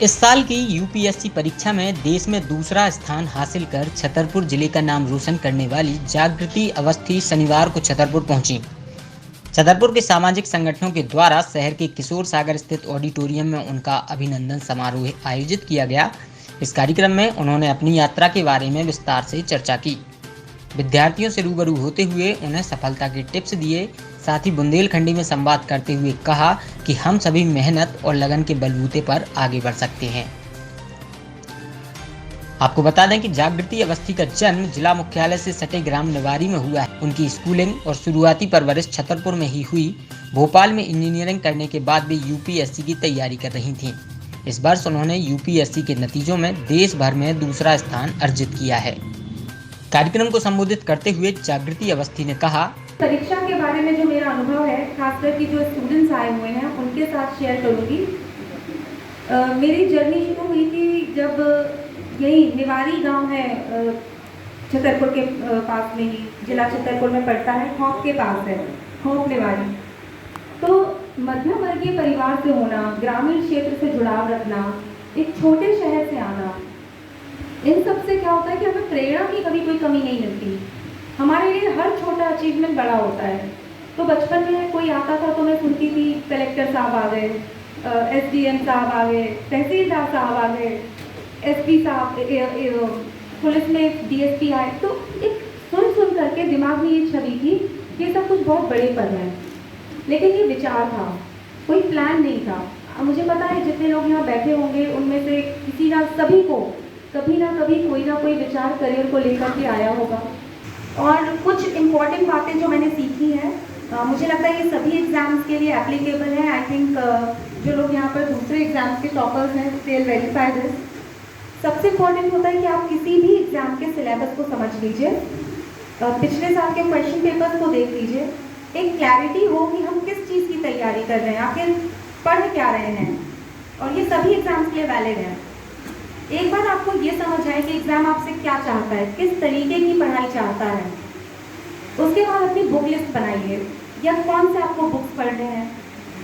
इस साल की यूपीएससी परीक्षा में देश में दूसरा स्थान हासिल कर छतरपुर जिले का नाम रोशन करने वाली जागृति अवस्थी शनिवार को छतरपुर पहुंची। छतरपुर के सामाजिक संगठनों के द्वारा शहर के किशोर सागर स्थित ऑडिटोरियम में उनका अभिनंदन समारोह आयोजित किया गया। इस कार्यक्रम में उन्होंने अपनी यात्रा के बारे में विस्तार से चर्चा की। विद्यार्थियों से रूबरू होते हुए उन्हें सफलता के टिप्स दिए। साथ ही बुंदेलखंडी में संवाद करते हुए कहा कि हम सभी मेहनत और लगन के बलबूते पर आगे बढ़ सकते हैं। आपको बता दें कि जागृति अवस्थी का जन्म जिला मुख्यालय से सटे ग्राम निवारी में हुआ है। उनकी स्कूलिंग और शुरुआती परवरिश छतरपुर में ही हुई। भोपाल में इंजीनियरिंग करने के बाद वे यूपीएससी की तैयारी कर रही थीं। इस वर्ष उन्होंने यूपीएससी के नतीजों में देश भर में दूसरा स्थान अर्जित किया है। कार्यक्रम को संबोधित करते हुए जागृति अवस्थी ने कहा, परीक्षा के बारे में जो मेरा अनुभव है, खासकर कि जो स्टूडेंट्स आए हुए हैं उनके साथ शेयर करूंगी। मेरी जर्नी शुरू हुई थी जब यही निवारी गांव है, छतरपुर के पास में ही, जिला छतरपुर में पड़ता है, खौफ के पास है, खौफ निवारी। तो मध्यम वर्गीय परिवार से होना, ग्रामीण क्षेत्र से जुड़ाव रखना, एक छोटे शहर से आना, इन सब से क्या होता है कि हमें प्रेरणा की कभी कोई कमी नहीं मिलती। हमारे लिए हर छोटा अचीवमेंट बड़ा होता है। तो बचपन में कोई आता था तो मैं सुनती थी कलेक्टर साहब आ गए, एसडीएम साहब आ गए, तहसीलदार साहब आ गए, एसपी साहब, पुलिस में डीएसपी आए। तो एक सुन करके दिमाग में ये छवि थी कि ये सब कुछ बहुत बड़े पद हैं, लेकिन ये विचार था, कोई प्लान नहीं था। मुझे पता है जितने लोग यहाँ बैठे होंगे उनमें से किसी ना सभी को कभी ना कभी कोई ना कोई विचार करियर को लेकर के आया होगा। और कुछ इम्पॉर्टेंट बातें जो मैंने सीखी हैं, मुझे लगता है ये सभी एग्जाम्स के लिए एप्लीकेबल है। आई थिंक जो लोग यहाँ पर दूसरे एग्जाम्स के टॉपर्स हैं दे विल वेरीफाई दिस। सबसे इम्पॉर्टेंट होता है कि आप किसी भी एग्जाम के सिलेबस को समझ लीजिए, पिछले साल के क्वेश्चन पेपर्स को देख लीजिए, एक क्लैरिटी हो कि हम किस चीज़ की तैयारी कर रहे हैं, आखिर पढ़ क्या रहे हैं, और ये सभी एग्जाम्स के लिए वैलिड है। एक बार आपको ये समझ आए कि एग्ज़ाम आपसे क्या चाहता है, किस तरीके की पढ़ाई चाहता है, उसके बाद अपनी बुक लिस्ट बनाइए, या कौन से आपको बुक्स पढ़ने हैं।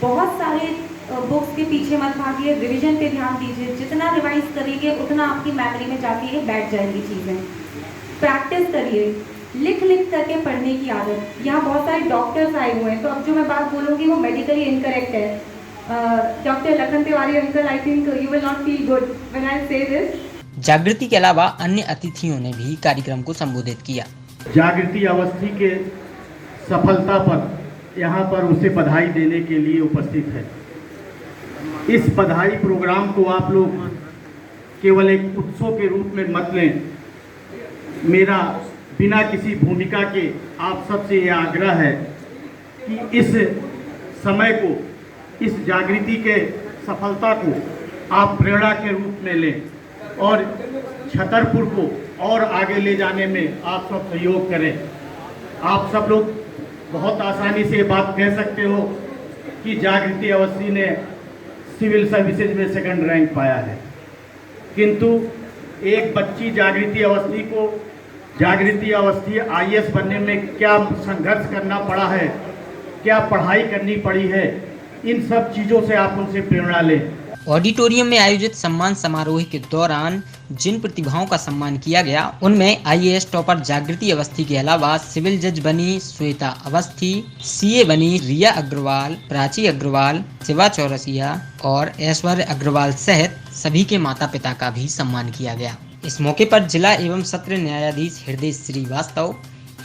बहुत सारे बुक्स के पीछे मत भागिए, रिवीजन पे ध्यान दीजिए। जितना रिवाइज करेंगे उतना आपकी मेमोरी में जाके ये बैठ जाएंगी चीज़ें। प्रैक्टिस करिए, लिख करके पढ़ने की आदत। यहाँ बहुत सारे डॉक्टर्स आए हुए हैं, तो अब जो मैं बात बोलूँगी वो मेडिकली इनकरेक्ट है। Doctor Lakhan Tiwari uncle, I think you will not feel good when I से दिस। जागृति के अलावा अन्य अतिथियों ने भी कार्यक्रम को संबोधित किया। जागृति अवस्थी के सफलता पर यहाँ पर उसे बधाई देने के लिए उपस्थित है। इस बधाई प्रोग्राम को आप लोग केवल एक उत्सव के रूप में मत लें। मेरा बिना किसी भूमिका के आप सबसे यह आग्रह है कि इस समय को, इस जागृति के सफलता को आप प्रेरणा के रूप में लें और छतरपुर को और आगे ले जाने में आप सब सहयोग करें। आप सब लोग बहुत आसानी से बात कह सकते हो कि जागृति अवस्थी ने सिविल सर्विसेज में सेकंड रैंक पाया है, किंतु एक बच्ची जागृति अवस्थी आईएएस बनने में क्या संघर्ष करना पड़ा है, क्या पढ़ाई करनी पड़ी है, इन सब चीज़ों से आप उनसे प्रेरणा लें। ऑडिटोरियम में आयोजित सम्मान समारोह के दौरान जिन प्रतिभाओं का सम्मान किया गया उनमें आईएएस टॉपर जागृति अवस्थी के अलावा सिविल जज बनी श्वेता अवस्थी, सीए बनी रिया अग्रवाल, प्राची अग्रवाल, शिवा चौरसिया और ऐश्वर्य अग्रवाल सहित सभी के माता पिता का भी सम्मान किया गया। इस मौके पर जिला एवं सत्र न्यायाधीश हृदय श्रीवास्तव,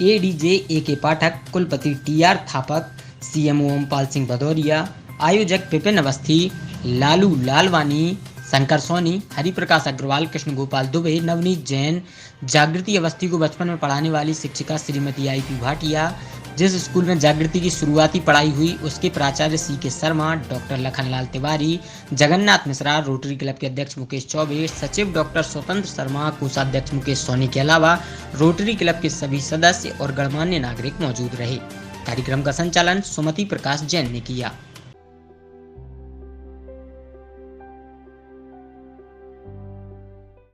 एडीजे ए.के. पाठक, कुलपति टीआर थापक, सीएमओ ओमपाल सिंह भदौरिया, आयोजक विपिन अवस्थी, लालू लालवानी, शंकर सोनी, हरिप्रकाश अग्रवाल, कृष्ण गोपाल दुबे, नवनीत जैन, जागृति अवस्थी को बचपन में पढ़ाने वाली शिक्षिका श्रीमती आई.पी. भाटिया, जिस स्कूल में जागृति की शुरुआती पढ़ाई हुई उसके प्राचार्य CK. Sharma, doctor Lakhanlal Tiwari, Jagannath Mishra, rotary club के अध्यक्ष मुकेश चौबे, सचिव डॉक्टर स्वतंत्र शर्मा, कोषाध्यक्ष मुकेश सोनी के अलावा रोटरी क्लब के सभी सदस्य और गणमान्य नागरिक मौजूद रहे। कार्यक्रम का संचालन सुमति प्रकाश जैन ने किया।